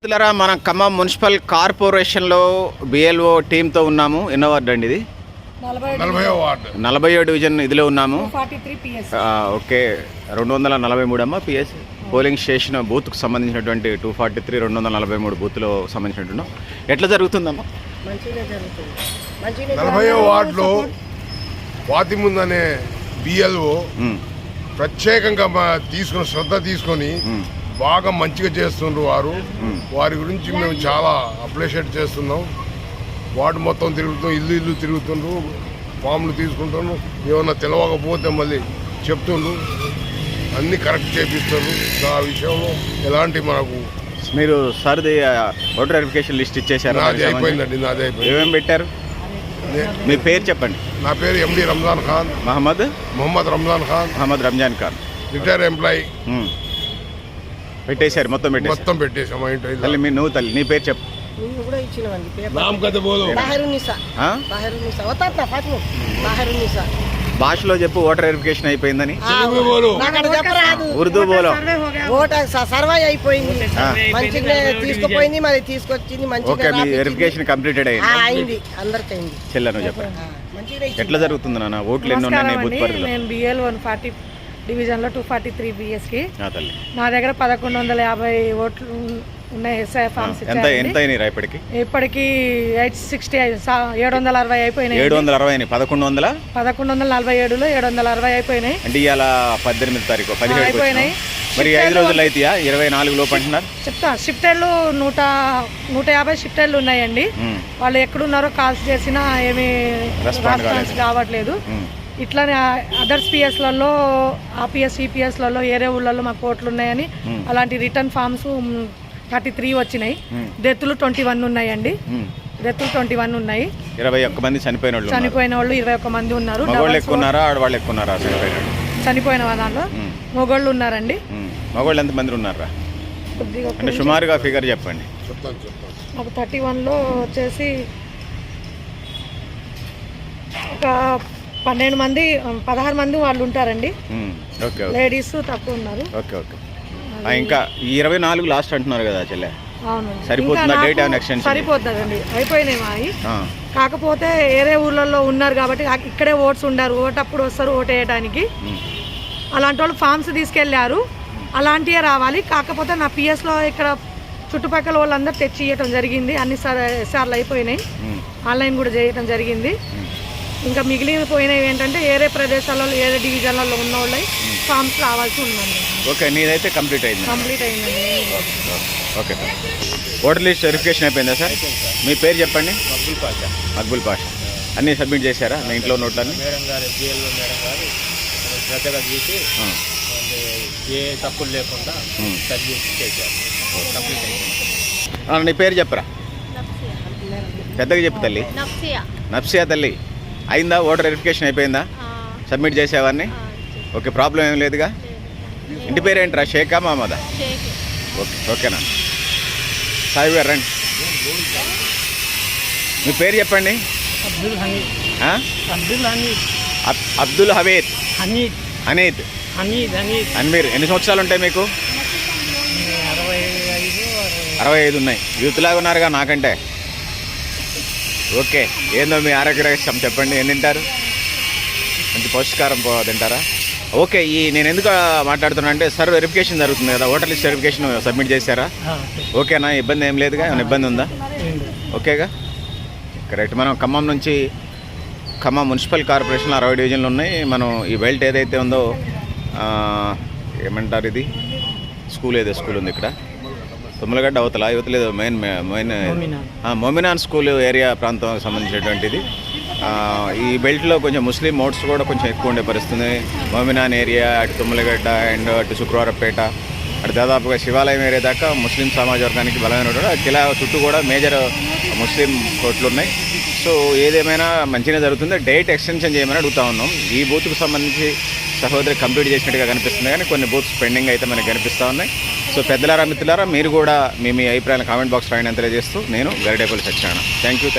మిత్రులారా, మన ఖమ్మం మున్సిపల్ కార్పొరేషన్లో బిఎల్ఓ టీంతో ఉన్నాము. ఎన్నో వార్డు అండి ఇది? 40వ డివిజన్ ఇదిలో ఉన్నాము. ఓకే, 243 అమ్మ పిఎస్ పోలింగ్ స్టేషన్ బూత్కు సంబంధించినటువంటి 243 243 బూత్లో సంబంధించినట్టు ఎట్లా జరుగుతుందమ్మా? 40వ వార్డులో వాతిముందు అనే బిఎల్ఓ ప్రత్యేకంగా తీసుకుని శ్రద్ధ తీసుకొని బాగా మంచిగా చేస్తుండ్రు. వారి గురించి మేము చాలా అప్రిషియేట్ చేస్తున్నాం. వార్డు మొత్తం తిరుగుతాం, ఇల్లు తిరుగుతుండ్రు, ఫామ్లు తీసుకుంటున్నారు. ఏమన్నా తెలవకపోతే మళ్ళీ చెప్తుండ్రు, అన్నీ కరెక్ట్ చేపిస్తారు. ఆ విషయంలో ఎలాంటి మనకు మీరు సార్ది ఓటర్ వెరిఫికేషన్ లిస్ట్ ఇచ్చేసారు? నాది అయిపోయిందండి, నాది అయిపోయింది. ఏమేమి పెట్టారు? మీ పేరు చెప్పండి. నా పేరు MD Ramzan Khan. Mohammed Ramzan Khan, retire employee. పెట్టేశారు? మొత్తం పెట్టేసాం. తల్లి నువ్వు తల్లి నీ పేరు చెప్పు. భాషలో చెప్పు. ఓటర్ వెరిఫికేషన్ అయిపోయిందని ఉర్దూ బోలో. సర్వే అయిపోయింది, మంచిగా తీసుకుపోయింది, మరి తీసుకొచ్చింది. ఓకే, మీ వెరిఫికేషన్ కంప్లీటెడ్ అయింది, అందరికి అయింది. చెల్లను చెప్పండి, ఎట్లా జరుగుతుంది నాన్న? ఓట్లు ఎన్ని ఉన్నాయి బూత్ పరిధిలో? నేను బిఎల్ 140 డివిజన్లో 243 బిఎస్కి నా దగ్గర 1150 ఓట్లు ఉన్నాయి. ఎస్ఐ ఫామ్స్ ఎంత అయినాయి ఇప్పటికి? 760 అయిపోయినాయి. 760 1147లో 760 అయిపోయినాయి. అంటే ఇవాళ 18 తారీఖు 17 అయిపోయినాయి. మరి 5 రోజులు అయితే 24 లోపు అంటున్నారు. చెప్తా, షిఫ్టర్లు 150 షిఫ్టర్లు ఉన్నాయండి. వాళ్ళు ఎక్కడున్నారో కాల్స్ చేసినా ఏమీ రెస్పాన్స్ కావట్లేదు. ఇట్లానే అదర్స్ పిఎస్లలో ఆ పిఎస్ ఈపీఎస్లలో ఏరే ఊళ్ళలో మాకు ఓట్లు ఉన్నాయని అలాంటి రిటర్న్ ఫామ్స్ 33 వచ్చినాయి. డెత్తులు 21 ఉన్నాయండి. డెత్తులు 21 ఉన్నాయి. 21 మంది చనిపోయిన వాళ్ళు 21 మంది ఉన్నారు. చనిపోయిన దానిలో మొగోళ్ళు ఉన్నారండి. మగవాళ్ళు ఎంత మంది ఉన్నారా? అంటే సుమారుగా ఫిగర్ చెప్పండి. ఒక 31లో వచ్చేసి ఒక 12 మంది 16 మంది వాళ్ళు ఉంటారండి. లేడీస్ తక్కువ ఉన్నారు. ఇంకా 24 లాస్ట్ అంటున్నారు కదా చెల్లె? అవును, సరిపోతుందా? డేట్ ఎక్స్టెన్షన్ సరిపోతుందండి. అయిపోయినాయి మావి. కాకపోతే ఏరే ఊర్లలో ఉన్నారు కాబట్టి ఇక్కడే ఓట్స్ ఉండారు. ఓటప్పుడు వస్తారు ఓటు వేయడానికి. అలాంటి వాళ్ళు ఫామ్స్ తీసుకెళ్లారు, అలాంటివే రావాలి. కాకపోతే నా పిఎస్లో ఇక్కడ చుట్టుపక్కల వాళ్ళందరూ తెచ్చి ఇవ్వటం జరిగింది. అన్ని సార్లు అయిపోయినాయి. ఆన్లైన్ కూడా చేయటం జరిగింది. ఇంకా మిగిలిపోయినవి ఏంటంటే ఏరే ప్రదేశాలలో ఏరే డివిజన్లలో ఉన్న వాళ్ళే ఫామ్స్ రావాల్సి ఉందండి. ఓకే, నీదైతే కంప్లీట్ అయిందండి. Okay sir, voter list verification అయిపోయిందా సార్? మీ పేరు చెప్పండి. మక్బుల్ పాషా. అన్నీ సబ్మిట్ చేశారా మీ ఇంట్లో నోట్లన్నీ? మేడం గారు శ్రద్ధగా చూసి ఏ తప్పులు లేకుండా సర్వీస్ చేశారు. కంప్లీట్ అయింది. నీ పేరు చెప్పరా? పెద్దగా చెప్పు తల్లి. నఫ్సియా తల్లి. అయిందా? ఓటర్ వెరిఫికేషన్ అయిపోయిందా? సబ్మిట్ చేసేవాడిని? ఓకే, ప్రాబ్లం ఏం లేదుగా? ఇంటి పేరు ఏంట్రా? షేకా మహమ్మదా? ఓకేనా? సాహిబ్ గారు రండి, మీ పేరు చెప్పండి. అబ్దుల్ హమీద్. అన్మీర్. ఎన్ని సంవత్సరాలు ఉంటాయి మీకు? 65 ఉన్నాయి. యూత్ లాగా ఉన్నారుగా నాకంటే. ఓకే, ఏందో మీ ఆరోగ్య రహస్యం చెప్పండి. ఏం తింటారు? మంచి పౌష్టికారం తింటారా? ఓకే, నేను ఎందుకు మాట్లాడుతున్నా అంటే సార్ వెరిఫికేషన్ జరుగుతుంది కదా, ఓటర్ లిస్ట్ వెరిఫికేషన్ సబ్మిట్ చేశారా? ఓకేనా? ఇబ్బంది ఏం లేదుగా? ఏమైనా ఇబ్బంది ఉందా? ఓకేగా, కరెక్ట్. మనం ఖమ్మం నుంచి ఖమ్మం మున్సిపల్ కార్పొరేషన్లో 60 డివిజన్లు ఉన్నాయి. మనం ఈ బెల్ట్ ఏదైతే ఉందో ఏమంటారు, ఇది స్కూల్ ఉంది ఇక్కడ తుమ్మలగడ్డ అవతల యువతలేదు మోమినాన్ స్కూల్ ఏరియా ప్రాంతం సంబంధించినటువంటిది. ఈ బెల్ట్లో కొంచెం ముస్లిం ఓట్స్ కూడా కొంచెం ఎక్కువ ఉండే పరిస్థితుంది. మోమినాన్ ఏరియా, అటు తుమ్మలగడ్డ అండ్ అటు శుక్రవారపేట, అటు దాదాపుగా శివాలయం ఏరియా దాకా ముస్లిం సమాజ వర్గానికి బలమైన కిలా చుట్టూ కూడా మేజర్ ముస్లిం కోట్లు ఉన్నాయి. సో ఏదేమైనా మంచిగా జరుగుతుంది. డేట్ ఎక్స్టెన్షన్ చేయమని అడుగుతా ఉన్నాం. ఈ బూత్కు సంబంధించి సహోదరి కంప్లీట్ చేసినట్టుగా కనిపిస్తుంది, కానీ కొన్ని బూత్స్ పెండింగ్ అయితే మనకు కనిపిస్తూ ఉన్నాయి. సో పెద్దలారా మిత్రులారా, మీరు కూడా మీ అభిప్రాయాలను కామెంట్ బాక్స్ రాయని తెలియజేస్తూ నేను గరిడేపల్లి సత్యనారాయణ. Thank you.